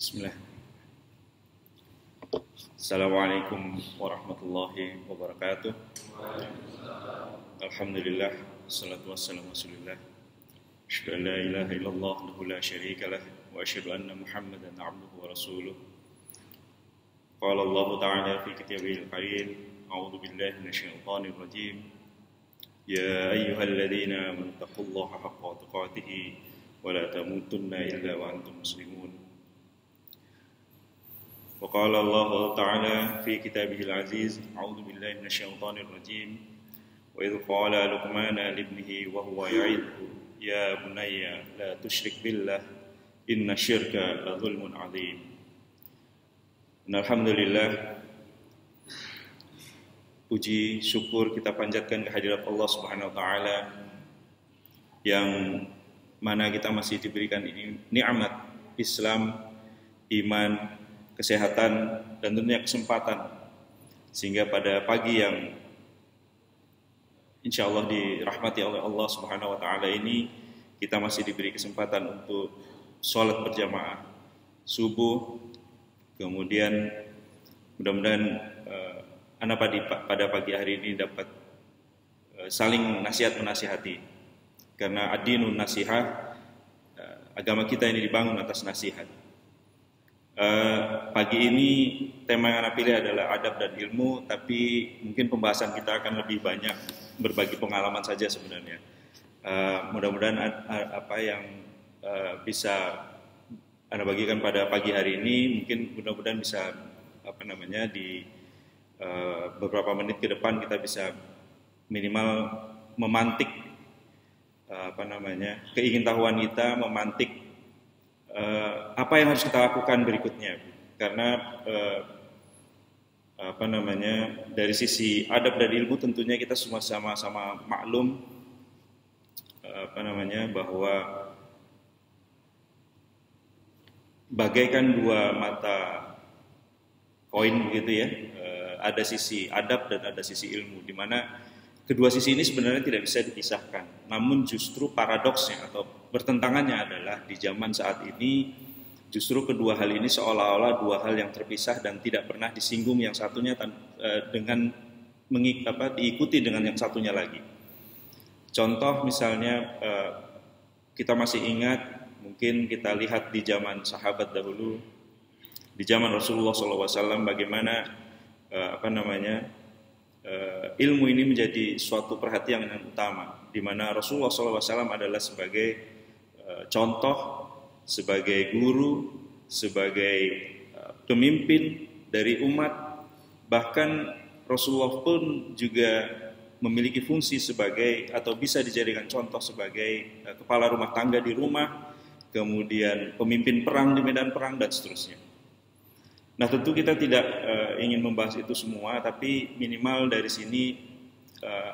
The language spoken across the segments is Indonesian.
Bismillah. Assalamualaikum warahmatullahi wabarakatuh. Alhamdulillah, wassalatu wassalamu rasulillah. Asyhadu an la ilaha illallah wahdahu la syarika lah wa asyhadu anna Muhammadan abduhu wa rasuluh. Qala Allah ta'ala fi kitabihil karim, a'udzu billahi minasyaitonir rajim. Ya ayyuhalladzina amanu taqullaha haqqa tuqatih wa la tamutunna illa wa antum muslimun. وقال الله تعالى في كتابه العزيز أعوذ بالله من الشيطان الرجيم وإذ قال لقمان لابنه وهو يعظه يا بني لا تشرك بالله إن الشرك لظلم عظيم. Alhamdulillah, puji syukur kita panjatkan kehadirat Allah Subhanahu wa taala yang mana kita masih diberikan ini nikmat Islam, iman, kesehatan, dan tentunya kesempatan, sehingga pada pagi yang insya Allah dirahmati oleh Allah Subhanahu wa taala ini kita masih diberi kesempatan untuk sholat berjamaah subuh. Kemudian mudah-mudahan pada pagi hari ini dapat saling nasihat menasihati, karena ad-dinun nasihah, agama kita ini dibangun atas nasihat. Pagi ini tema yang Anda pilih adalah adab dan ilmu, tapi mungkin pembahasan kita akan lebih banyak berbagi pengalaman saja sebenarnya. Mudah-mudahan apa yang bisa Anda bagikan pada pagi hari ini, mungkin mudah-mudahan bisa di beberapa menit ke depan kita bisa minimal memantik keingintahuan kita, memantik apa yang harus kita lakukan berikutnya, karena dari sisi adab dan ilmu tentunya kita semua sama-sama maklum bahwa bagaikan dua mata koin begitu ya, ada sisi adab dan ada sisi ilmu, di mana kedua sisi ini sebenarnya tidak bisa dipisahkan. Namun justru paradoksnya atau bertentangannya adalah di zaman saat ini justru kedua hal ini seolah-olah dua hal yang terpisah dan tidak pernah disinggung yang satunya dengan diikuti dengan yang satunya lagi. Contoh misalnya kita masih ingat, mungkin kita lihat di zaman sahabat dahulu, di zaman Rasulullah SAW, bagaimana ilmu ini menjadi suatu perhatian yang utama, di mana Rasulullah SAW adalah sebagai contoh, sebagai guru, sebagai pemimpin dari umat. Bahkan Rasulullah pun juga memiliki fungsi sebagai, atau bisa dijadikan contoh sebagai kepala rumah tangga di rumah, kemudian pemimpin perang di medan perang, dan seterusnya. Nah, tentu kita tidak ingin membahas itu semua, tapi minimal dari sini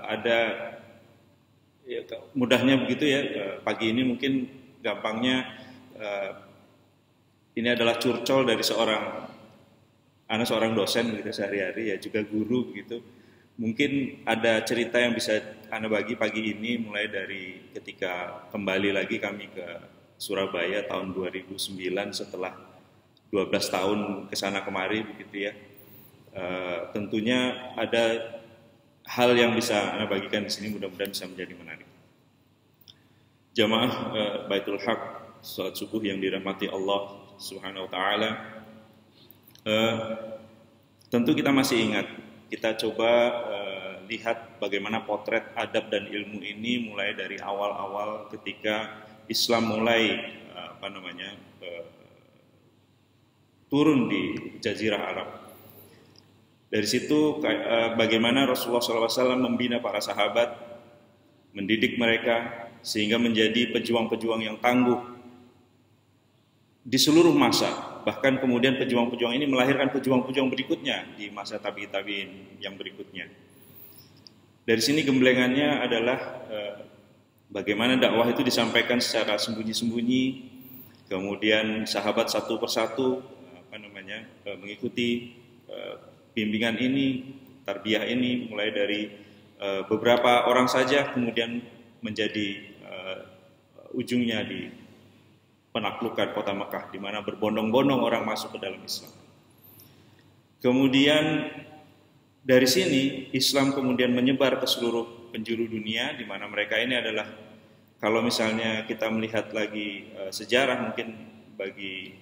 ada ya, mudahnya begitu ya, pagi ini mungkin gampangnya ini adalah curcol dari seorang dosen begitu sehari-hari, ya juga guru begitu. Mungkin ada cerita yang bisa Anda bagi pagi ini, mulai dari ketika kembali lagi kami ke Surabaya tahun 2009 setelah 12 tahun kesana kemari begitu ya. Tentunya ada hal yang bisa Anda bagikan di sini, mudah-mudahan bisa menjadi menarik. Jamaah Baitul Haq, salat subuh yang dirahmati Allah Subhanahu wa taala. Tentu kita masih ingat, kita coba lihat bagaimana potret adab dan ilmu ini mulai dari awal-awal ketika Islam mulai turun di Jazirah Arab. Dari situ bagaimana Rasulullah SAW membina para sahabat, mendidik mereka sehingga menjadi pejuang-pejuang yang tangguh di seluruh masa. Bahkan kemudian pejuang-pejuang ini melahirkan pejuang-pejuang berikutnya di masa tabi'in yang berikutnya. Dari sini gemblengannya adalah bagaimana dakwah itu disampaikan secara sembunyi-sembunyi, kemudian sahabat satu persatu mengikuti bimbingan ini, tarbiyah ini, mulai dari beberapa orang saja, kemudian menjadi ujungnya penaklukan kota Mekah, di mana berbondong-bondong orang masuk ke dalam Islam. Kemudian dari sini Islam kemudian menyebar ke seluruh penjuru dunia, di mana mereka ini adalah, kalau misalnya kita melihat lagi sejarah, mungkin bagi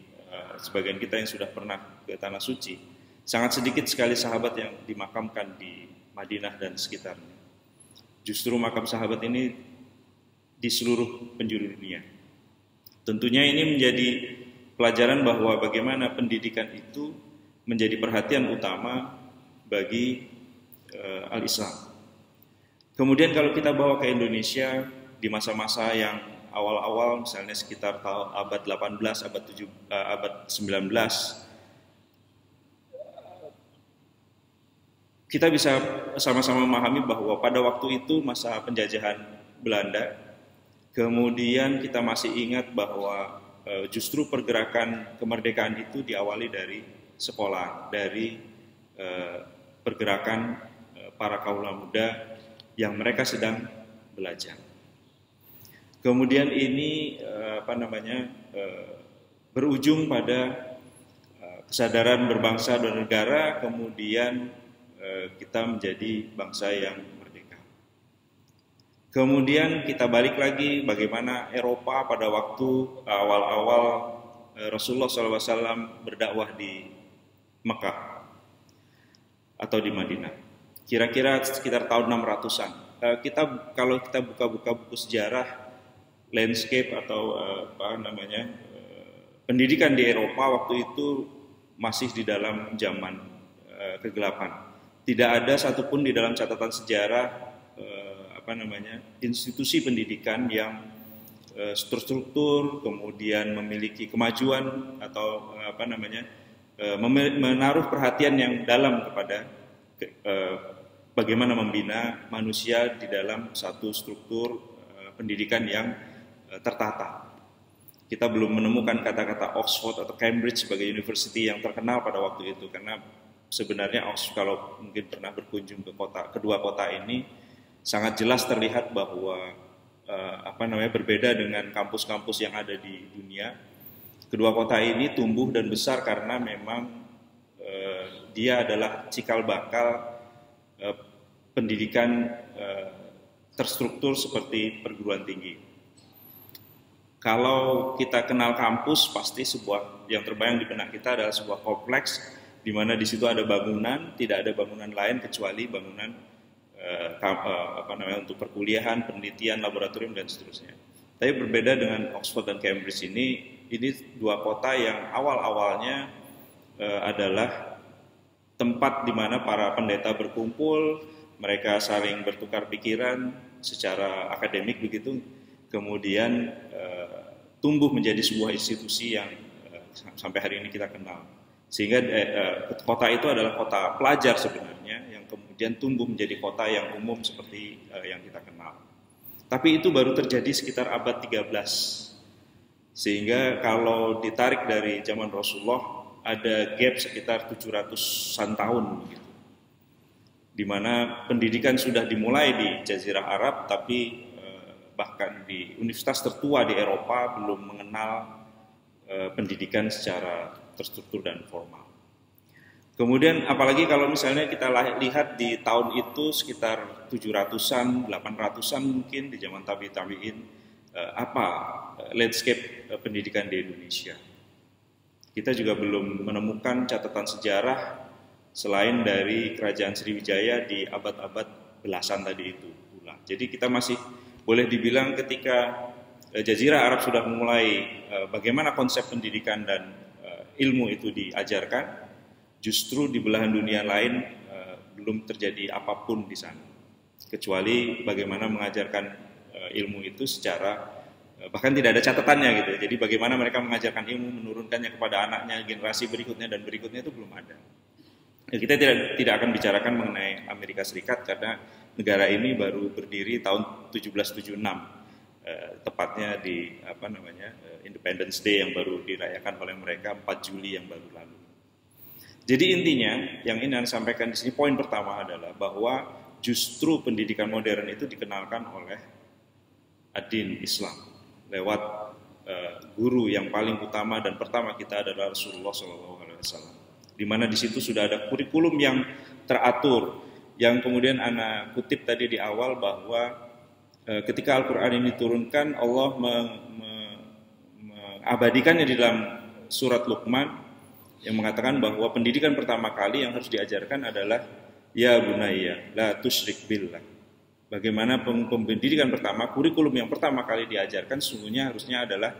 sebagian kita yang sudah pernah ke Tanah Suci, sangat sedikit sekali sahabat yang dimakamkan di Madinah dan sekitarnya. Justru makam sahabat ini di seluruh penjuru dunia. Tentunya ini menjadi pelajaran bahwa bagaimana pendidikan itu menjadi perhatian utama bagi al-Islam. Kemudian kalau kita bawa ke Indonesia di masa-masa yang awal-awal, misalnya sekitar tahun abad 18, abad 19, kita bisa sama-sama memahami bahwa pada waktu itu masa penjajahan Belanda, kemudian kita masih ingat bahwa justru pergerakan kemerdekaan itu diawali dari sekolah, dari pergerakan para kaula muda yang mereka sedang belajar. Kemudian ini berujung pada kesadaran berbangsa dan negara, kemudian kita menjadi bangsa yang merdeka. Kemudian kita balik lagi bagaimana Eropa pada waktu awal-awal Rasulullah SAW berdakwah di Mekah atau di Madinah. Kira-kira sekitar tahun 600-an. Kalau kita buka-buka buku sejarah, landscape atau pendidikan di Eropa waktu itu masih di dalam zaman kegelapan. Tidak ada satupun di dalam catatan sejarah institusi pendidikan yang struktur kemudian memiliki kemajuan atau menaruh perhatian yang dalam kepada bagaimana membina manusia di dalam satu struktur pendidikan yang tertata. Kita belum menemukan kata-kata Oxford atau Cambridge sebagai university yang terkenal pada waktu itu, karena sebenarnya Oxford, kalau mungkin pernah berkunjung ke kedua kota ini, sangat jelas terlihat bahwa berbeda dengan kampus-kampus yang ada di dunia. Kedua kota ini tumbuh dan besar karena memang dia adalah cikal bakal pendidikan terstruktur seperti perguruan tinggi. Kalau kita kenal kampus, pasti yang terbayang di benak kita adalah sebuah kompleks di mana di situ ada bangunan, tidak ada bangunan lain kecuali bangunan untuk perkuliahan, penelitian, laboratorium dan seterusnya. Tapi berbeda dengan Oxford dan Cambridge ini dua kota yang awal-awalnya adalah tempat di mana para pendeta berkumpul, mereka saling bertukar pikiran secara akademik begitu, kemudian tumbuh menjadi sebuah institusi yang sampai hari ini kita kenal. Sehingga kota itu adalah kota pelajar sebenarnya, yang kemudian tumbuh menjadi kota yang umum seperti yang kita kenal. Tapi itu baru terjadi sekitar abad 13. Sehingga kalau ditarik dari zaman Rasulullah, ada gap sekitar 700-an tahun begitu, di mana pendidikan sudah dimulai di Jazirah Arab, tapi bahkan di universitas tertua di Eropa belum mengenal pendidikan secara terstruktur dan formal. Kemudian apalagi kalau misalnya kita lihat di tahun itu sekitar 700-an, 800-an mungkin di zaman tabi'in, landscape pendidikan di Indonesia. Kita juga belum menemukan catatan sejarah selain dari Kerajaan Sriwijaya di abad-abad belasan tadi itu pula. Jadi kita masih boleh dibilang ketika Jazirah Arab sudah memulai bagaimana konsep pendidikan dan ilmu itu diajarkan, justru di belahan dunia lain belum terjadi apapun di sana, kecuali bagaimana mengajarkan ilmu itu secara bahkan tidak ada catatannya gitu. Jadi bagaimana mereka mengajarkan ilmu, menurunkannya kepada anaknya, generasi berikutnya dan berikutnya itu belum ada. Kita tidak akan bicarakan mengenai Amerika Serikat karena negara ini baru berdiri tahun 1776. Tepatnya di Independence Day yang baru dirayakan oleh mereka 4 Juli yang baru lalu. Jadi intinya yang ingin saya sampaikan di sini, poin pertama adalah bahwa justru pendidikan modern itu dikenalkan oleh ad-din Islam lewat guru yang paling utama dan pertama kita adalah Rasulullah SAW. Di mana di situ sudah ada kurikulum yang teratur, yang kemudian ana kutip tadi di awal bahwa ketika Al-Quran ini diturunkan, Allah mengabadikannya di dalam surat Luqman yang mengatakan bahwa pendidikan pertama kali yang harus diajarkan adalah ya bunayya la tusyrik billah. Bagaimana pendidikan pertama, kurikulum yang pertama kali diajarkan sungguhnya harusnya adalah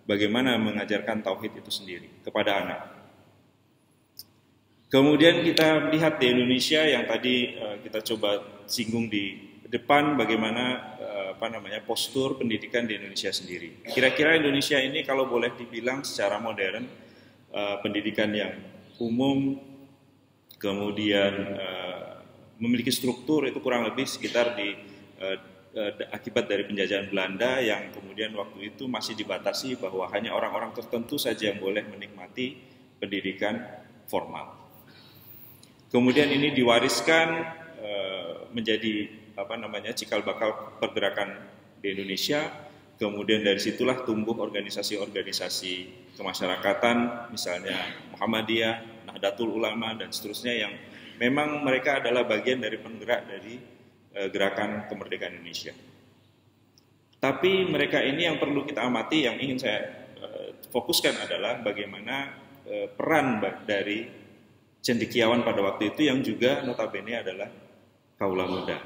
bagaimana mengajarkan tauhid itu sendiri kepada anak. Kemudian kita lihat di Indonesia yang tadi kita coba singgung di depan, bagaimana postur pendidikan di Indonesia sendiri. Kira-kira Indonesia ini kalau boleh dibilang secara modern, pendidikan yang umum, kemudian memiliki struktur itu kurang lebih sekitar akibat dari penjajahan Belanda yang kemudian waktu itu masih dibatasi bahwa hanya orang-orang tertentu saja yang boleh menikmati pendidikan formal. Kemudian ini diwariskan menjadi cikal bakal pergerakan di Indonesia. Kemudian dari situlah tumbuh organisasi-organisasi kemasyarakatan, misalnya Muhammadiyah, Nahdlatul Ulama dan seterusnya yang memang mereka adalah bagian dari penggerak dari gerakan kemerdekaan Indonesia. Tapi mereka ini yang perlu kita amati, yang ingin saya fokuskan adalah bagaimana peran dari cendekiawan pada waktu itu yang juga notabene adalah kaula muda.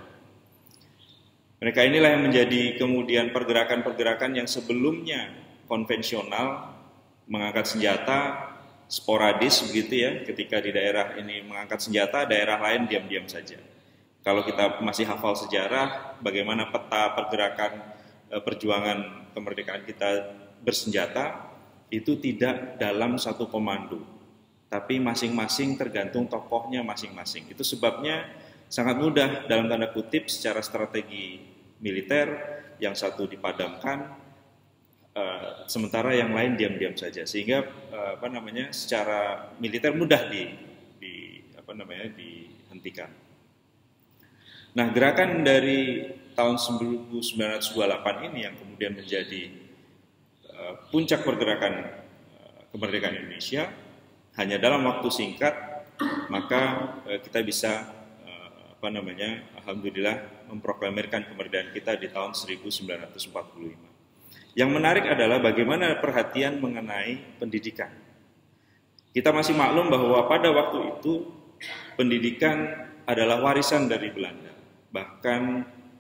Mereka inilah yang menjadi kemudian pergerakan-pergerakan yang sebelumnya konvensional, mengangkat senjata, sporadis begitu ya, ketika di daerah ini mengangkat senjata, daerah lain diam-diam saja. Kalau kita masih hafal sejarah, bagaimana peta pergerakan perjuangan kemerdekaan kita bersenjata, itu tidak dalam satu komando, tapi masing-masing tergantung tokohnya masing-masing. Itu sebabnya sangat mudah dalam tanda kutip secara strategi militer, yang satu dipadamkan, sementara yang lain diam-diam saja, sehingga secara militer mudah dihentikan. Nah, gerakan dari tahun 1928 ini yang kemudian menjadi puncak pergerakan kemerdekaan Indonesia, hanya dalam waktu singkat maka kita bisa alhamdulillah memproklamirkan kemerdekaan kita di tahun 1945. Yang menarik adalah bagaimana perhatian mengenai pendidikan. Kita masih maklum bahwa pada waktu itu pendidikan adalah warisan dari Belanda. Bahkan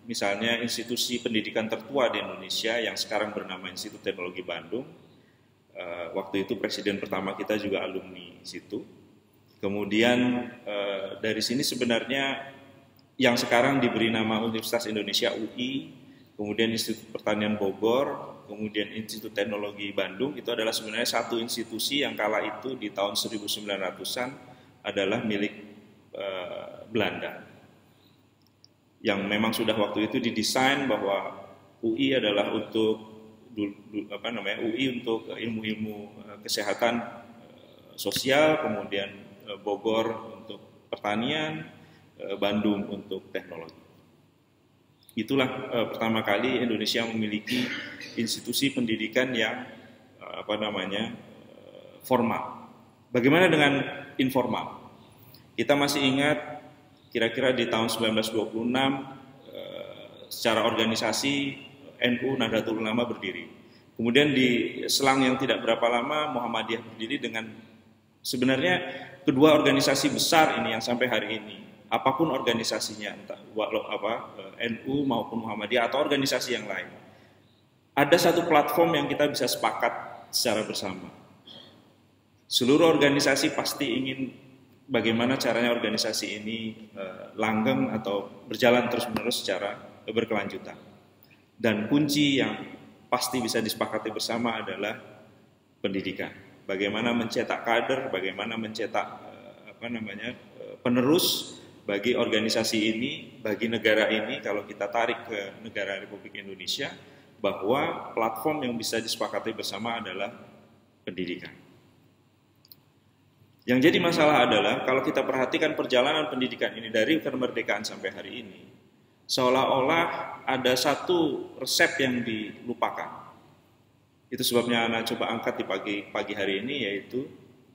misalnya institusi pendidikan tertua di Indonesia yang sekarang bernama Institut Teknologi Bandung, waktu itu presiden pertama kita juga alumni situ. Kemudian dari sini sebenarnya yang sekarang diberi nama Universitas Indonesia UI, kemudian Institut Pertanian Bogor, kemudian Institut Teknologi Bandung, itu adalah sebenarnya satu institusi yang kala itu di tahun 1900-an adalah milik Belanda. Yang memang sudah waktu itu didesain bahwa UI adalah untuk UI untuk ilmu-ilmu kesehatan sosial, kemudian Bogor untuk pertanian, Bandung untuk teknologi. Itulah pertama kali Indonesia memiliki institusi pendidikan yang formal. Bagaimana dengan informal? Kita masih ingat kira-kira di tahun 1926 secara organisasi NU Nahdlatul Ulama berdiri. Kemudian di selang yang tidak berapa lama Muhammadiyah berdiri dengan sebenarnya kedua organisasi besar ini yang sampai hari ini, apapun organisasinya, entah NU maupun Muhammadiyah atau organisasi yang lain, ada satu platform yang kita bisa sepakat secara bersama. Seluruh organisasi pasti ingin bagaimana caranya organisasi ini langgeng atau berjalan terus-menerus secara berkelanjutan. Dan kunci yang pasti bisa disepakati bersama adalah pendidikan. Bagaimana mencetak kader, bagaimana mencetak penerus bagi organisasi ini, bagi negara ini. Kalau kita tarik ke negara Republik Indonesia, bahwa platform yang bisa disepakati bersama adalah pendidikan. Yang jadi masalah adalah kalau kita perhatikan perjalanan pendidikan ini dari kemerdekaan sampai hari ini, seolah-olah ada satu resep yang dilupakan. Itu sebabnya anak coba angkat di pagi hari ini, yaitu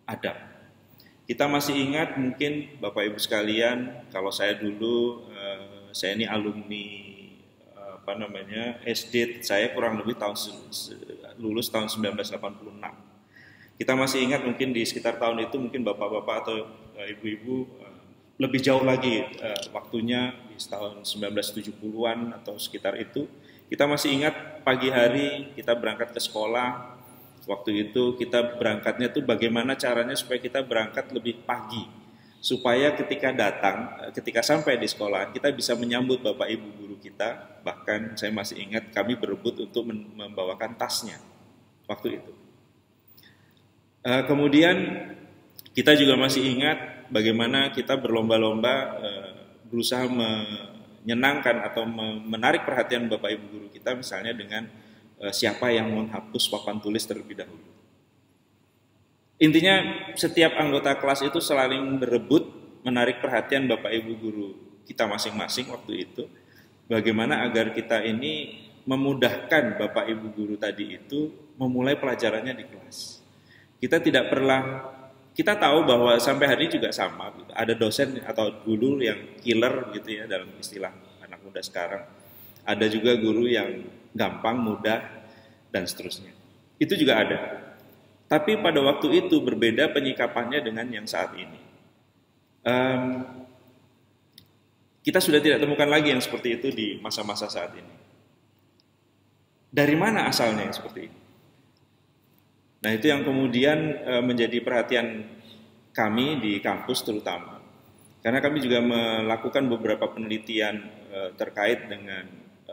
adab. Kita masih ingat mungkin Bapak Ibu sekalian, kalau saya dulu, saya ini alumni SD, saya kurang lebih lulus tahun 1986. Kita masih ingat mungkin di sekitar tahun itu mungkin bapak-bapak atau ibu-ibu lebih jauh lagi waktunya di tahun 1970-an atau sekitar itu. Kita masih ingat pagi hari kita berangkat ke sekolah. Waktu itu kita berangkatnya tuh bagaimana caranya supaya kita berangkat lebih pagi, supaya ketika sampai di sekolah kita bisa menyambut bapak ibu guru kita. Bahkan saya masih ingat kami berebut untuk membawakan tasnya waktu itu. Kemudian kita juga masih ingat bagaimana kita berlomba-lomba berusaha menyenangkan atau menarik perhatian bapak ibu guru kita, misalnya dengan siapa yang menghapus papan tulis terlebih dahulu. Intinya setiap anggota kelas itu saling berebut menarik perhatian bapak ibu guru kita masing-masing waktu itu, bagaimana agar kita ini memudahkan bapak ibu guru tadi itu memulai pelajarannya di kelas. Kita tahu bahwa sampai hari ini juga sama, ada dosen atau guru yang killer gitu ya dalam istilah anak muda sekarang. Ada juga guru yang gampang, mudah, dan seterusnya. Itu juga ada. Tapi pada waktu itu berbeda penyikapannya dengan yang saat ini. Kita sudah tidak temukan lagi yang seperti itu di masa-masa saat ini. Dari mana asalnya yang seperti ini? Nah, itu yang kemudian menjadi perhatian kami di kampus terutama. Karena kami juga melakukan beberapa penelitian terkait dengan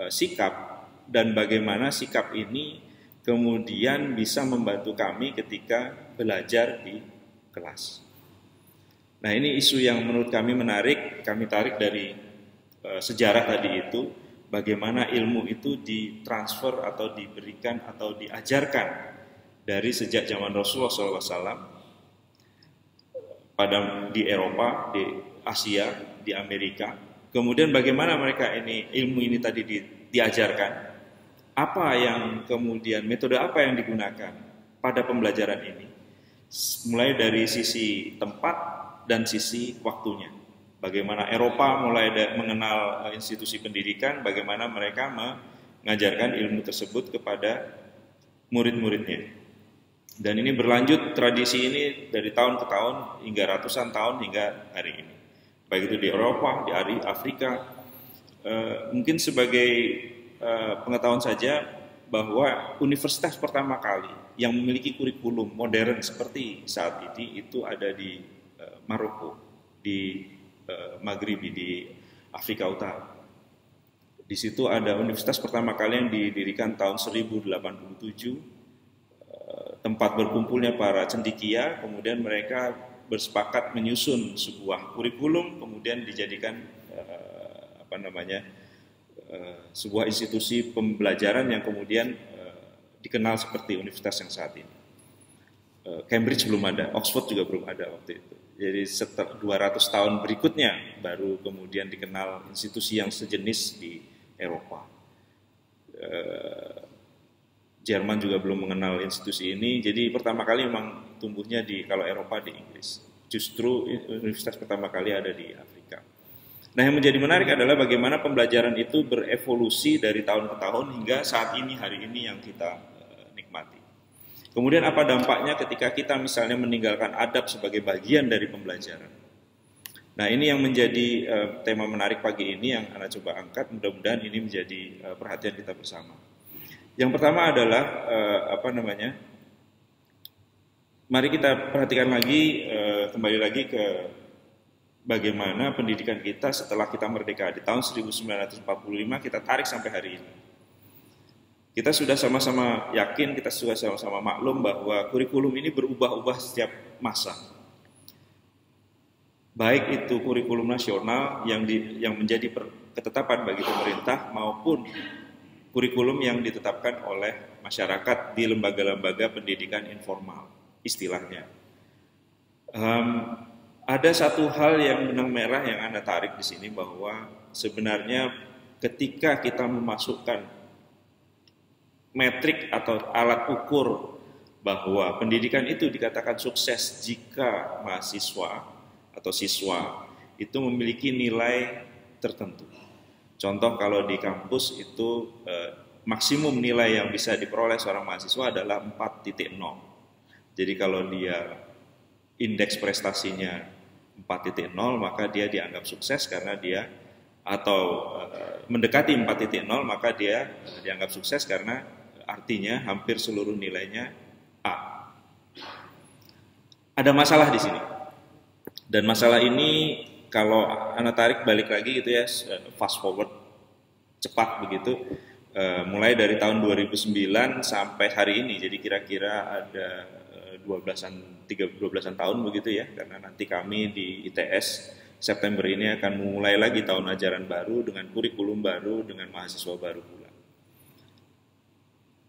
sikap dan bagaimana sikap ini kemudian bisa membantu kami ketika belajar di kelas. Nah, ini isu yang menurut kami menarik, kami tarik dari sejarah tadi itu, bagaimana ilmu itu ditransfer atau diberikan atau diajarkan dari sejak zaman Rasulullah SAW di Eropa, di Asia, di Amerika. Kemudian bagaimana mereka ilmu ini tadi diajarkan, apa yang kemudian metode apa yang digunakan pada pembelajaran ini, mulai dari sisi tempat dan sisi waktunya. Bagaimana Eropa mulai mengenal institusi pendidikan, bagaimana mereka mengajarkan ilmu tersebut kepada murid-muridnya. Dan ini berlanjut, tradisi ini dari tahun ke tahun hingga ratusan tahun hingga hari ini. Baik itu di Eropa, di Afrika. Mungkin sebagai pengetahuan saja bahwa universitas pertama kali yang memiliki kurikulum modern seperti saat ini itu ada di Maroko, di Maghribi, di Afrika Utara. Di situ ada universitas pertama kali yang didirikan tahun 1087, tempat berkumpulnya para cendekia. Kemudian mereka bersepakat menyusun sebuah kurikulum, kemudian dijadikan sebuah institusi pembelajaran yang kemudian dikenal seperti universitas yang saat ini. Cambridge belum ada, Oxford juga belum ada waktu itu. Jadi setelah 200 tahun berikutnya baru kemudian dikenal institusi yang sejenis di Eropa. Jerman juga belum mengenal institusi ini. Jadi pertama kali memang tumbuhnya kalau Eropa di Inggris. Justru universitas pertama kali ada di Afrika. Nah, yang menjadi menarik adalah bagaimana pembelajaran itu berevolusi dari tahun ke tahun hingga saat ini, hari ini yang kita nikmati. Kemudian apa dampaknya ketika kita misalnya meninggalkan adab sebagai bagian dari pembelajaran. Nah, ini yang menjadi tema menarik pagi ini yang Anda coba angkat. Mudah-mudahan ini menjadi perhatian kita bersama. Yang pertama adalah mari kita perhatikan lagi, kembali lagi ke bagaimana pendidikan kita setelah kita merdeka di tahun 1945, kita tarik sampai hari ini. Kita sudah sama-sama yakin, kita sudah sama-sama maklum bahwa kurikulum ini berubah-ubah setiap masa. Baik itu kurikulum nasional yang menjadi ketetapan bagi pemerintah maupun kurikulum yang ditetapkan oleh masyarakat di lembaga-lembaga pendidikan informal, istilahnya. Ada satu hal yang benang merah yang Anda tarik di sini, bahwa sebenarnya ketika kita memasukkan metrik atau alat ukur bahwa pendidikan itu dikatakan sukses jika mahasiswa atau siswa itu memiliki nilai tertentu. Contoh kalau di kampus itu maksimum nilai yang bisa diperoleh seorang mahasiswa adalah 4.0. Jadi kalau dia indeks prestasinya 4.0 maka dia dianggap sukses karena dia atau mendekati 4.0 maka dia dianggap sukses karena artinya hampir seluruh nilainya A. Ada masalah di sini. Dan masalah ini kalau Anda tarik balik lagi gitu ya, fast forward cepat begitu, mulai dari tahun 2009 sampai hari ini, jadi kira-kira ada 12-an tahun begitu ya, karena nanti kami di ITS September ini akan memulai lagi tahun ajaran baru dengan kurikulum baru dengan mahasiswa baru pula.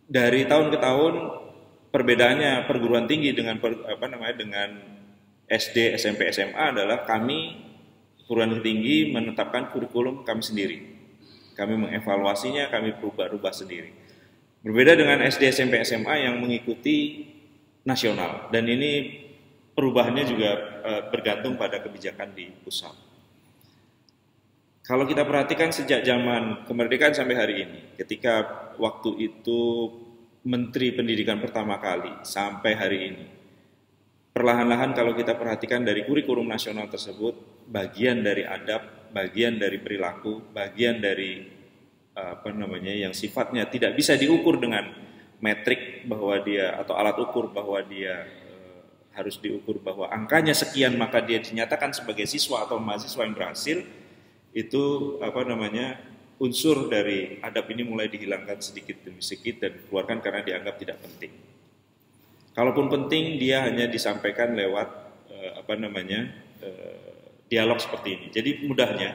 Dari tahun ke tahun perbedaannya perguruan tinggi dengan dengan SD, SMP, SMA adalah kami perguruan tinggi menetapkan kurikulum kami sendiri. Kami mengevaluasinya, kami berubah-ubah sendiri. Berbeda dengan SD, SMP, SMA yang mengikuti nasional, dan ini perubahannya juga bergantung pada kebijakan di pusat. Kalau kita perhatikan sejak zaman kemerdekaan sampai hari ini, ketika waktu itu Menteri Pendidikan pertama kali sampai hari ini, perlahan-lahan kalau kita perhatikan dari kurikulum nasional tersebut, bagian dari adab, bagian dari perilaku, bagian dari yang sifatnya tidak bisa diukur dengan metrik bahwa dia atau alat ukur bahwa dia harus diukur bahwa angkanya sekian maka dia dinyatakan sebagai siswa atau mahasiswa yang berhasil, itu unsur dari adab ini mulai dihilangkan sedikit demi sedikit dan dikeluarkan karena dianggap tidak penting. Kalaupun penting dia hanya disampaikan lewat dialog seperti ini. Jadi mudahnya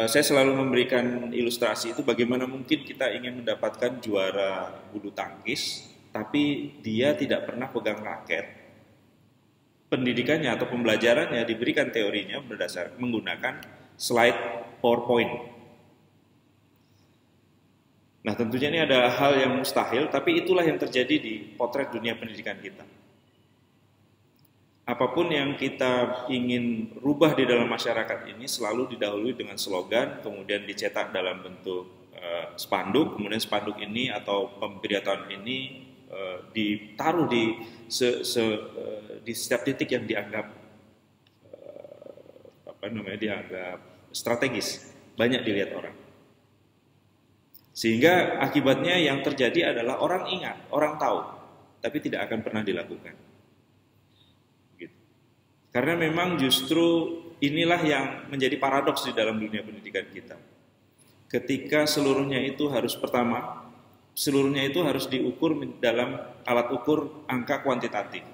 saya selalu memberikan ilustrasi itu bagaimana mungkin kita ingin mendapatkan juara bulu tangkis tapi dia tidak pernah pegang raket. Pendidikannya atau pembelajarannya diberikan teorinya berdasar menggunakan slide PowerPoint. Nah, tentunya ini ada hal yang mustahil, tapi itulah yang terjadi di potret dunia pendidikan kita. Apapun yang kita ingin rubah di dalam masyarakat ini selalu didahului dengan slogan, kemudian dicetak dalam bentuk spanduk, kemudian spanduk ini atau pemberitaan ini ditaruh di setiap titik yang dianggap dianggap strategis, banyak dilihat orang. Sehingga akibatnya yang terjadi adalah orang ingat, orang tahu, tapi tidak akan pernah dilakukan. Gitu. Karena memang justru inilah yang menjadi paradoks di dalam dunia pendidikan kita. Ketika seluruhnya itu harus diukur dalam alat ukur angka kuantitatif.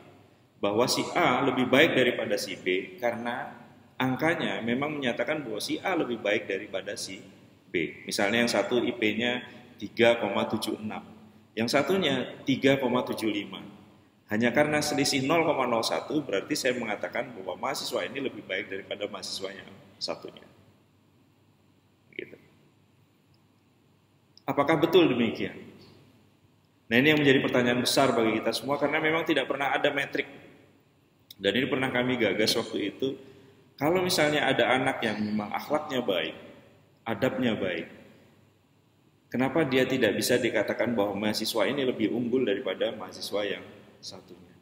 Bahwa si A lebih baik daripada si B karena angkanya memang menyatakan bahwa si A lebih baik daripada si B. Misalnya yang satu IP-nya 3,76, yang satunya 3,75. Hanya karena selisih 0,01 berarti saya mengatakan bahwa mahasiswa ini lebih baik daripada mahasiswa yang satunya. Gitu. Apakah betul demikian? Nah, ini yang menjadi pertanyaan besar bagi kita semua karena memang tidak pernah ada metrik. Dan ini pernah kami gagas waktu itu. Kalau misalnya ada anak yang memang akhlaknya baik, adabnya baik, kenapa dia tidak bisa dikatakan bahwa mahasiswa ini lebih unggul daripada mahasiswa yang satunya?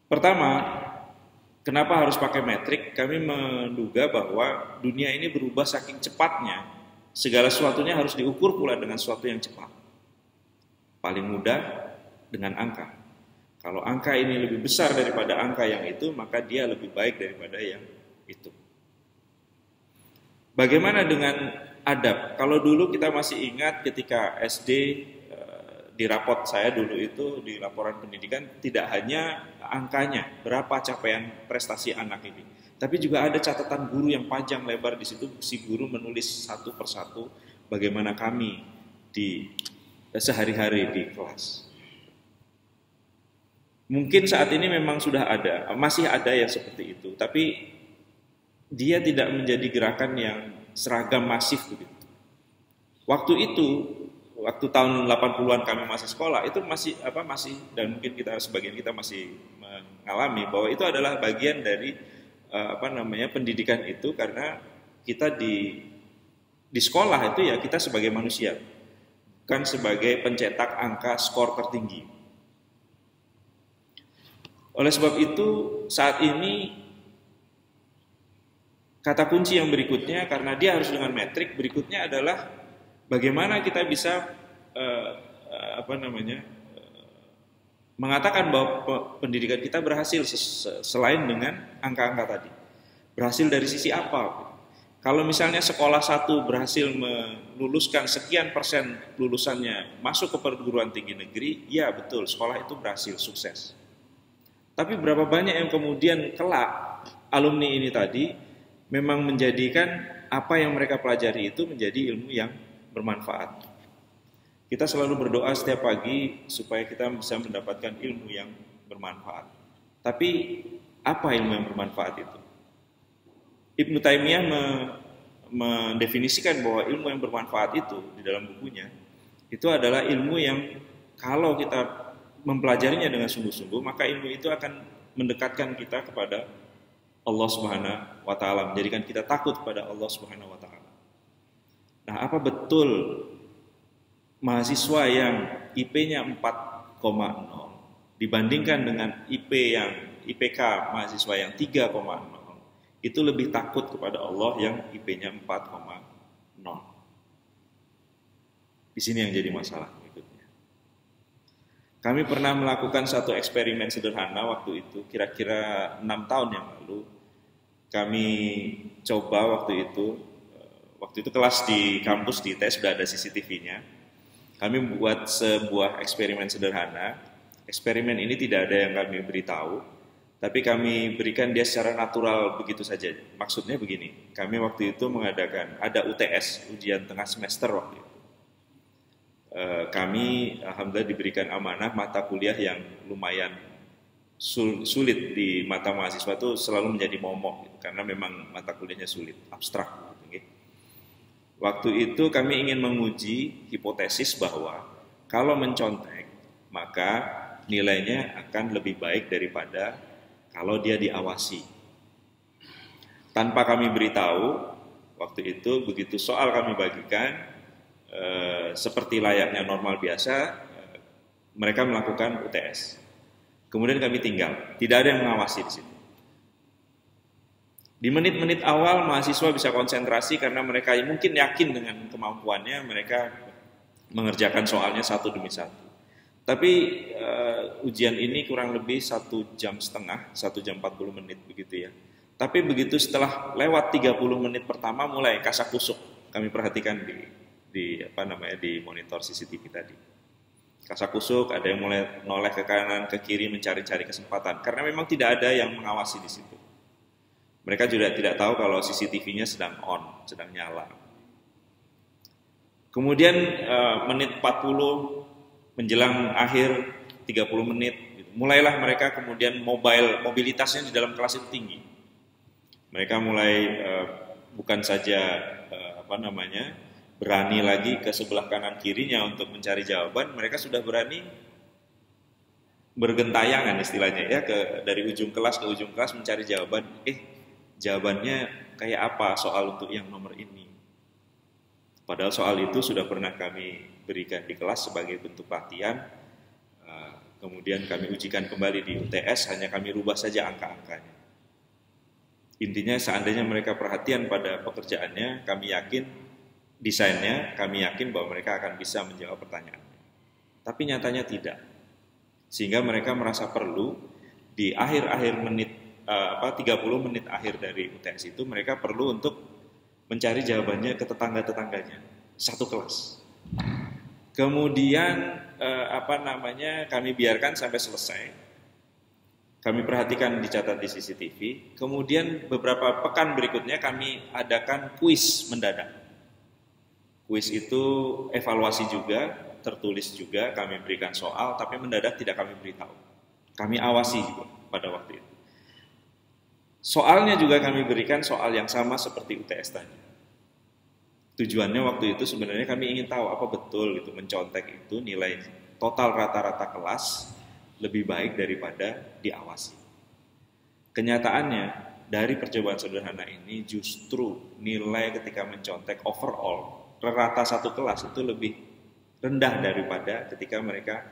Pertama, kenapa harus pakai metrik? Kami menduga bahwa dunia ini berubah saking cepatnya, segala sesuatunya harus diukur pula dengan sesuatu yang cepat. Paling mudah dengan angka. Kalau angka ini lebih besar daripada angka yang itu, maka dia lebih baik daripada yang itu. Bagaimana dengan adab? Kalau dulu kita masih ingat ketika SD, di rapot saya dulu itu, di laporan pendidikan, tidak hanya angkanya, berapa capaian prestasi anak ini. Tapi juga ada catatan guru yang panjang lebar di situ, si guru menulis satu persatu bagaimana kami di sehari-hari di kelas. Mungkin saat ini memang sudah ada, masih ada yang seperti itu, tapi dia tidak menjadi gerakan yang seragam masif begitu. Waktu itu, waktu tahun 80-an kami masih sekolah, itu masih dan mungkin sebagian kita masih mengalami bahwa itu adalah bagian dari pendidikan itu, karena kita di sekolah itu ya kita sebagai manusia, bukan sebagai pencetak angka skor tertinggi. Oleh sebab itu saat ini kata kunci yang berikutnya, karena dia harus dengan metrik, berikutnya adalah bagaimana kita bisa mengatakan bahwa pendidikan kita berhasil selain dengan angka-angka tadi. Berhasil dari sisi apa? Kalau misalnya sekolah satu berhasil meluluskan sekian persen lulusannya masuk ke perguruan tinggi negeri, ya betul, sekolah itu berhasil, sukses. Tapi berapa banyak yang kemudian kelak alumni ini tadi memang menjadikan apa yang mereka pelajari itu menjadi ilmu yang bermanfaat. Kita selalu berdoa setiap pagi supaya kita bisa mendapatkan ilmu yang bermanfaat. Tapi apa ilmu yang bermanfaat itu? Ibnu Taimiyah mendefinisikan bahwa ilmu yang bermanfaat itu di dalam bukunya itu adalah ilmu yang kalau kita mempelajarinya dengan sungguh-sungguh, maka ilmu itu akan mendekatkan kita kepada Allah Subhanahu wa taala, menjadikan kita takut kepada Allah Subhanahu wa taala. Nah, apa betul mahasiswa yang IP-nya 4,0 dibandingkan dengan IPK mahasiswa yang 3,0 itu lebih takut kepada Allah yang IP-nya 4,0? Di sini yang jadi masalah berikutnya. Kami pernah melakukan satu eksperimen sederhana waktu itu, kira-kira 6 tahun yang lalu. Kami coba waktu itu kelas di kampus di ITS sudah ada CCTV-nya. Kami membuat sebuah eksperimen sederhana. Eksperimen ini tidak ada yang kami beritahu, tapi kami berikan dia secara natural begitu saja. Maksudnya begini, kami waktu itu mengadakan, ada UTS, ujian tengah semester waktu itu. Kami alhamdulillah diberikan amanah mata kuliah yang lumayan sulit di mata mahasiswa itu selalu menjadi momok gitu, karena memang mata kuliahnya sulit, abstrak gitu. Waktu itu kami ingin menguji hipotesis bahwa kalau mencontek maka nilainya akan lebih baik daripada kalau dia diawasi. Tanpa kami beritahu, waktu itu begitu soal kami bagikan, seperti layaknya normal biasa, mereka melakukan UTS. Kemudian kami tinggal, tidak ada yang mengawasi di situ. Di menit-menit awal mahasiswa bisa konsentrasi karena mereka mungkin yakin dengan kemampuannya, mereka mengerjakan soalnya satu demi satu. Tapi ujian ini kurang lebih 1,5 jam, 1 jam 40 menit begitu ya. Tapi begitu setelah lewat 30 menit pertama mulai kasak-kusuk. Kami perhatikan di monitor CCTV tadi. Kasak-kusuk, ada yang mulai noleh ke kanan, ke kiri mencari-cari kesempatan karena memang tidak ada yang mengawasi di situ. Mereka juga tidak tahu kalau CCTV-nya sedang on, sedang nyala. Kemudian menit 40 menjelang akhir 30 menit, mulailah mereka kemudian mobilitasnya di dalam kelas itu tinggi. Mereka mulai bukan saja berani lagi ke sebelah kanan kirinya untuk mencari jawaban, mereka sudah berani bergentayangan istilahnya ya, dari ujung kelas ke ujung kelas mencari jawaban. Jawabannya kayak apa soal untuk yang nomor ini? Padahal soal itu sudah pernah kami berikan di kelas sebagai bentuk latihan. Kemudian kami ujikan kembali di UTS, hanya kami rubah saja angka-angkanya. Intinya seandainya mereka perhatian pada pekerjaannya, kami yakin desainnya, kami yakin bahwa mereka akan bisa menjawab pertanyaannya. Tapi nyatanya tidak. Sehingga mereka merasa perlu di akhir-akhir menit 30 menit akhir dari UTS itu mereka perlu untuk mencari jawabannya ke tetangga-tetangganya satu kelas. Kemudian kami biarkan sampai selesai. Kami perhatikan, dicatat di CCTV. Kemudian beberapa pekan berikutnya kami adakan kuis mendadak. Kuis itu evaluasi juga, tertulis juga, kami berikan soal, tapi mendadak tidak kami beritahu. Kami awasi juga pada waktu itu. Soalnya juga kami berikan soal yang sama seperti UTS tadi. Tujuannya waktu itu sebenarnya kami ingin tahu apa betul gitu mencontek itu nilai total rata-rata kelas lebih baik daripada diawasi. Kenyataannya dari percobaan sederhana ini justru nilai ketika mencontek overall rata satu kelas itu lebih rendah daripada ketika mereka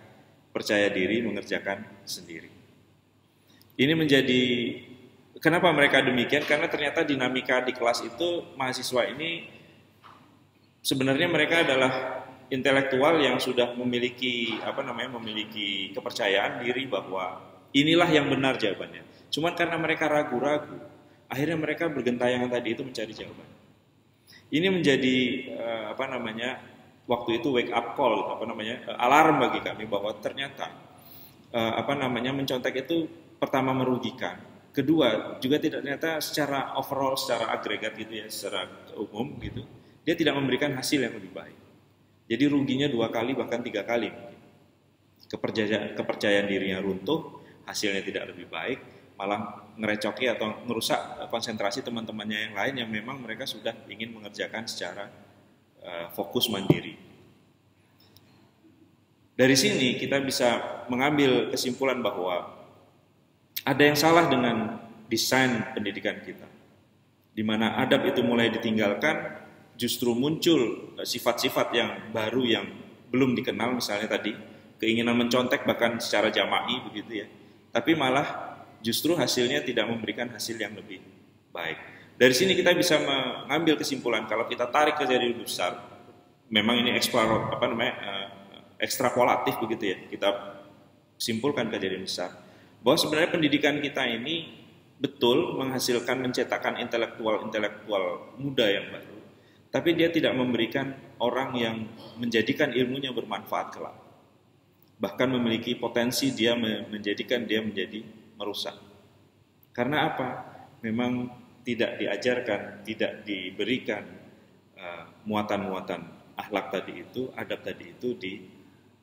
percaya diri mengerjakan sendiri. Ini menjadi kenapa mereka demikian? Karena ternyata dinamika di kelas itu mahasiswa ini sebenarnya mereka adalah intelektual yang sudah memiliki memiliki kepercayaan diri bahwa inilah yang benar jawabannya. Cuman karena mereka ragu-ragu, akhirnya mereka bergentayangan tadi itu mencari jawaban. Ini menjadi waktu itu wake up call, alarm bagi kami bahwa ternyata mencontek itu pertama merugikan, kedua juga tidak ternyata secara overall, secara agregat gitu ya, secara umum gitu. Dia tidak memberikan hasil yang lebih baik. Jadi ruginya 2 kali bahkan 3 kali. Kepercayaan dirinya runtuh, hasilnya tidak lebih baik, malah ngerecoki atau merusak konsentrasi teman-temannya yang lain yang memang mereka sudah ingin mengerjakan secara fokus mandiri. Dari sini kita bisa mengambil kesimpulan bahwa ada yang salah dengan desain pendidikan kita, di mana adab itu mulai ditinggalkan, justru muncul sifat-sifat yang baru yang belum dikenal, misalnya tadi keinginan mencontek bahkan secara jama'i begitu ya. Tapi malah justru hasilnya tidak memberikan hasil yang lebih baik. Dari sini kita bisa mengambil kesimpulan kalau kita tarik ke jadi lebih besar, memang ini ekstrapolatif begitu ya. Kita simpulkan ke jadi besar bahwa sebenarnya pendidikan kita ini betul menghasilkan mencetakkan intelektual muda yang baru. Tapi dia tidak memberikan orang yang menjadikan ilmunya bermanfaat kelak. Bahkan memiliki potensi dia menjadikan dia menjadi merusak. Karena apa? Memang tidak diajarkan, tidak diberikan muatan-muatan akhlak tadi itu, adab tadi itu di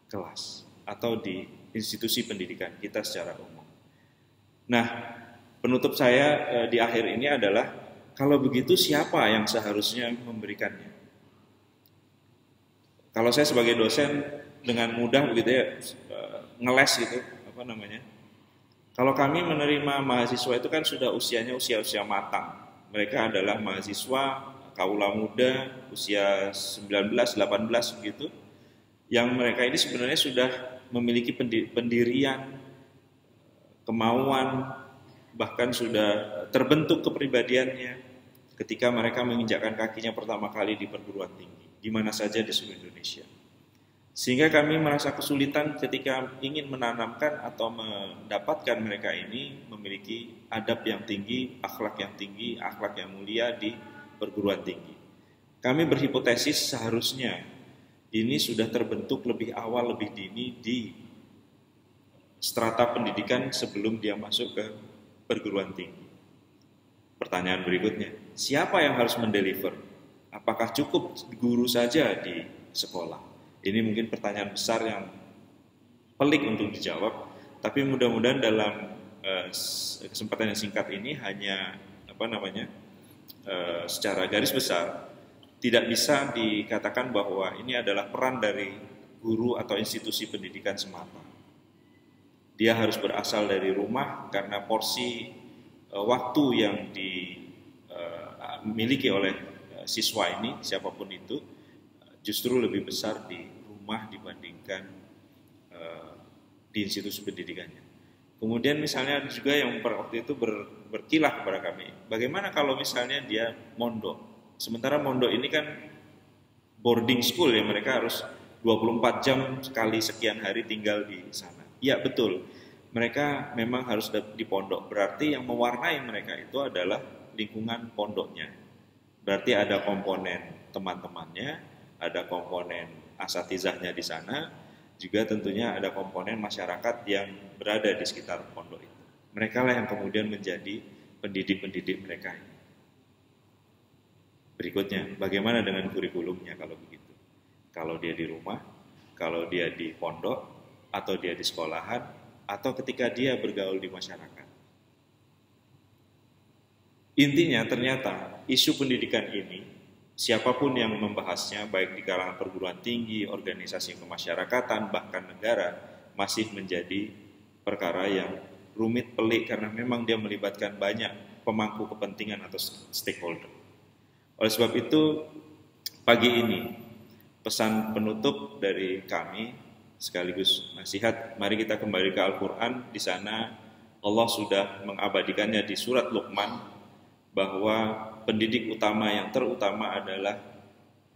kelas atau di institusi pendidikan kita secara umum. Nah, penutup saya di akhir ini adalah kalau begitu siapa yang seharusnya memberikannya? Kalau saya sebagai dosen dengan mudah begitu ya ngeles gitu Kalau kami menerima mahasiswa itu kan sudah usianya usia matang. Mereka adalah mahasiswa kaula muda usia 19, 18 begitu. Yang mereka ini sebenarnya sudah memiliki pendirian, kemauan, bahkan sudah terbentuk kepribadiannya ketika mereka menginjakkan kakinya pertama kali di perguruan tinggi, di mana saja di seluruh Indonesia. Sehingga kami merasa kesulitan ketika ingin menanamkan atau mendapatkan mereka ini memiliki adab yang tinggi, akhlak yang mulia di perguruan tinggi. Kami berhipotesis seharusnya ini sudah terbentuk lebih awal, lebih dini di strata pendidikan sebelum dia masuk ke perguruan tinggi. Pertanyaan berikutnya, siapa yang harus mendeliver? Apakah cukup guru saja di sekolah? Ini mungkin pertanyaan besar yang pelik untuk dijawab, tapi mudah-mudahan dalam kesempatan yang singkat ini hanya secara garis besar tidak bisa dikatakan bahwa ini adalah peran dari guru atau institusi pendidikan semata. Dia harus berasal dari rumah karena porsi waktu yang dimiliki oleh siswa ini, siapapun itu, justru lebih besar di rumah dibandingkan di institusi pendidikannya. Kemudian misalnya juga yang waktu itu berkilah kepada kami, bagaimana kalau misalnya dia mondok? Sementara mondok ini kan boarding school ya, mereka harus 24 jam sekali sekian hari tinggal di sana. Ya betul, mereka memang harus di pondok. Berarti yang mewarnai mereka itu adalah lingkungan pondoknya. Berarti ada komponen teman-temannya, ada komponen asatizahnya di sana, juga tentunya ada komponen masyarakat yang berada di sekitar pondok itu. Mereka lah yang kemudian menjadi pendidik-pendidik mereka ini. Berikutnya, bagaimana dengan kurikulumnya kalau begitu? Kalau dia di rumah, kalau dia di pondok, atau dia di sekolahan, atau ketika dia bergaul di masyarakat. Intinya ternyata isu pendidikan ini siapapun yang membahasnya, baik di kalangan perguruan tinggi, organisasi kemasyarakatan, bahkan negara, masih menjadi perkara yang rumit, pelik, karena memang dia melibatkan banyak pemangku kepentingan atau stakeholder. Oleh sebab itu, pagi ini, pesan penutup dari kami, sekaligus nasihat, mari kita kembali ke Al-Quran. Di sana Allah sudah mengabadikannya di surat Luqman, bahwa pendidik utama yang terutama adalah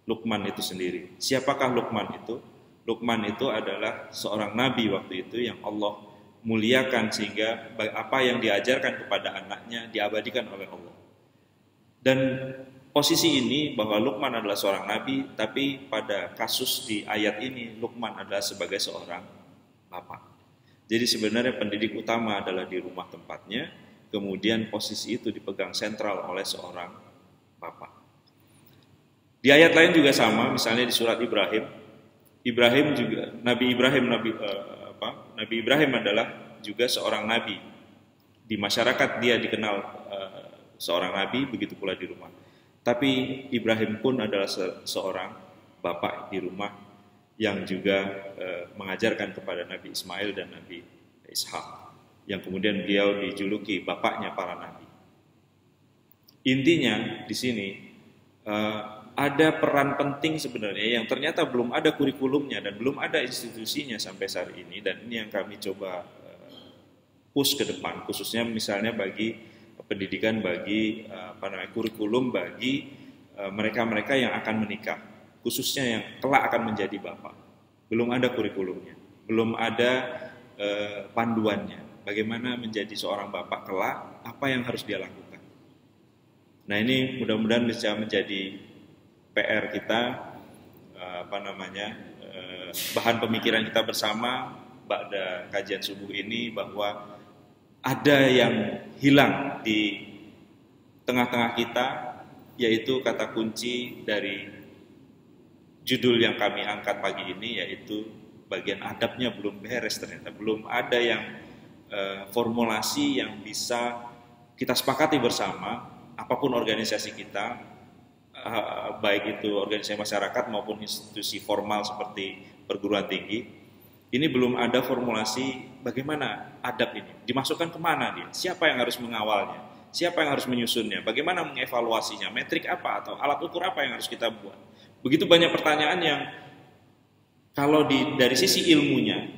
Luqman itu sendiri. Siapakah Luqman itu? Luqman itu adalah seorang nabi waktu itu yang Allah muliakan, sehingga apa yang diajarkan kepada anaknya diabadikan oleh Allah. Dan posisi ini bahwa Luqman adalah seorang nabi, tapi pada kasus di ayat ini Luqman adalah sebagai seorang bapak. Jadi sebenarnya pendidik utama adalah di rumah tempatnya, kemudian posisi itu dipegang sentral oleh seorang bapak. Di ayat lain juga sama, misalnya di surat Ibrahim. Ibrahim juga, Nabi Ibrahim adalah juga seorang nabi. Di masyarakat dia dikenal seorang nabi, begitu pula di rumah. Tapi Ibrahim pun adalah seorang bapak di rumah yang juga mengajarkan kepada Nabi Ismail dan Nabi Ishak, yang kemudian beliau dijuluki bapaknya para nabi. Intinya di sini ada peran penting sebenarnya yang ternyata belum ada kurikulumnya dan belum ada institusinya sampai saat ini, dan ini yang kami coba push ke depan, khususnya misalnya bagi pendidikan, bagi kurikulum bagi mereka-mereka yang akan menikah, khususnya yang kelak akan menjadi bapak. Belum ada kurikulumnya, belum ada panduannya, bagaimana menjadi seorang bapak kelak, apa yang harus dia lakukan. Nah, ini mudah-mudahan bisa menjadi PR kita, bahan pemikiran kita bersama pada kajian subuh ini, bahwa ada yang hilang di tengah-tengah kita, yaitu kata kunci dari judul yang kami angkat pagi ini, yaitu bagian adabnya belum beres ternyata. Belum ada yang formulasi yang bisa kita sepakati bersama, apapun organisasi kita, baik itu organisasi masyarakat maupun institusi formal seperti perguruan tinggi. Ini belum ada formulasi bagaimana adab ini dimasukkan kemana dia, siapa yang harus mengawalnya, siapa yang harus menyusunnya, bagaimana mengevaluasinya, metrik apa atau alat ukur apa yang harus kita buat. Begitu banyak pertanyaan yang kalau dari sisi ilmunya,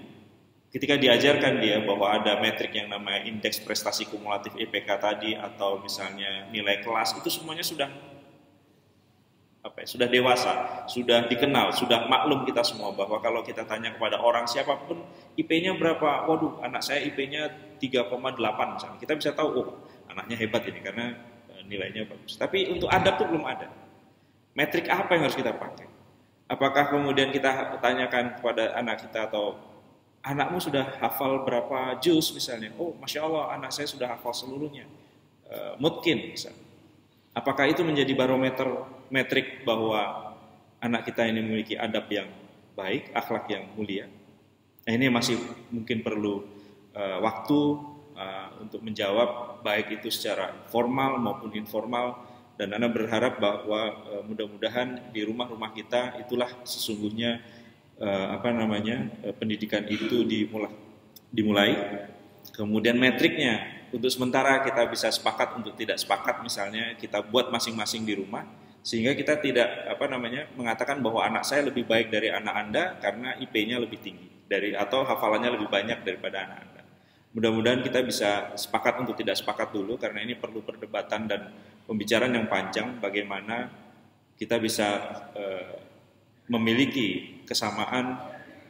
ketika diajarkan dia bahwa ada metrik yang namanya indeks prestasi kumulatif IPK tadi, atau misalnya nilai kelas, itu semuanya sudah dewasa, sudah dikenal, sudah maklum kita semua, bahwa kalau kita tanya kepada orang siapapun IP-nya berapa, waduh anak saya IP-nya 3,8 misalnya, kita bisa tahu, oh anaknya hebat ini karena nilainya bagus. Tapi untuk adab itu belum ada. Metrik apa yang harus kita pakai? Apakah kemudian kita tanyakan kepada anak kita, atau anakmu sudah hafal berapa juz misalnya, oh Masya Allah anak saya sudah hafal seluruhnya, mungkin misalnya. Apakah itu menjadi barometer metrik bahwa anak kita ini memiliki adab yang baik, akhlak yang mulia? Nah, ini masih mungkin perlu waktu untuk menjawab, baik itu secara formal maupun informal. Dan Ana berharap bahwa mudah-mudahan di rumah-rumah kita itulah sesungguhnya pendidikan itu dimulai. Kemudian metriknya, untuk sementara kita bisa sepakat untuk tidak sepakat, misalnya kita buat masing-masing di rumah, sehingga kita tidak mengatakan bahwa anak saya lebih baik dari anak Anda karena IP-nya lebih tinggi atau hafalannya lebih banyak daripada anak Anda. Mudah-mudahan kita bisa sepakat untuk tidak sepakat dulu, karena ini perlu perdebatan dan pembicaraan yang panjang, bagaimana kita bisa memiliki kesamaan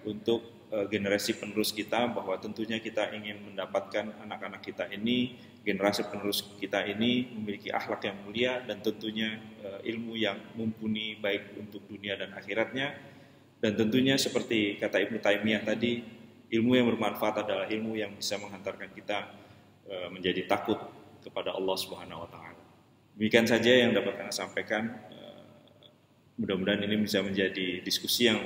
untuk generasi penerus kita, bahwa tentunya kita ingin mendapatkan anak-anak kita ini, generasi penerus kita ini memiliki akhlak yang mulia, dan tentunya ilmu yang mumpuni baik untuk dunia dan akhiratnya. Dan tentunya seperti kata Ibnu Taimiyah tadi, ilmu yang bermanfaat adalah ilmu yang bisa menghantarkan kita menjadi takut kepada Allah Subhanahu wa taala. Demikian saja yang dapat saya sampaikan. Mudah-mudahan ini bisa menjadi diskusi yang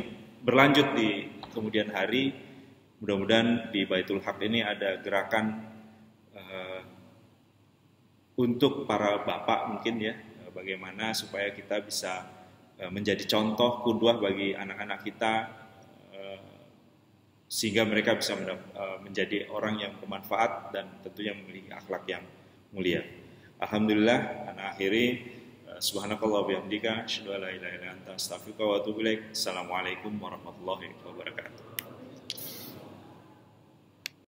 berlanjut di kemudian hari. Mudah-mudahan di Baitul Haq ini ada gerakan untuk para bapak mungkin ya, bagaimana supaya kita bisa menjadi contoh qudwah bagi anak-anak kita, sehingga mereka bisa menjadi orang yang bermanfaat dan tentunya memiliki akhlak yang mulia. Alhamdulillah, ana akhiri subhanakallah bihamdika asyhadu an la ilaha illa anta astaghfiruka wa atubu ilaik. Assalamualaikum warahmatullahi wabarakatuh.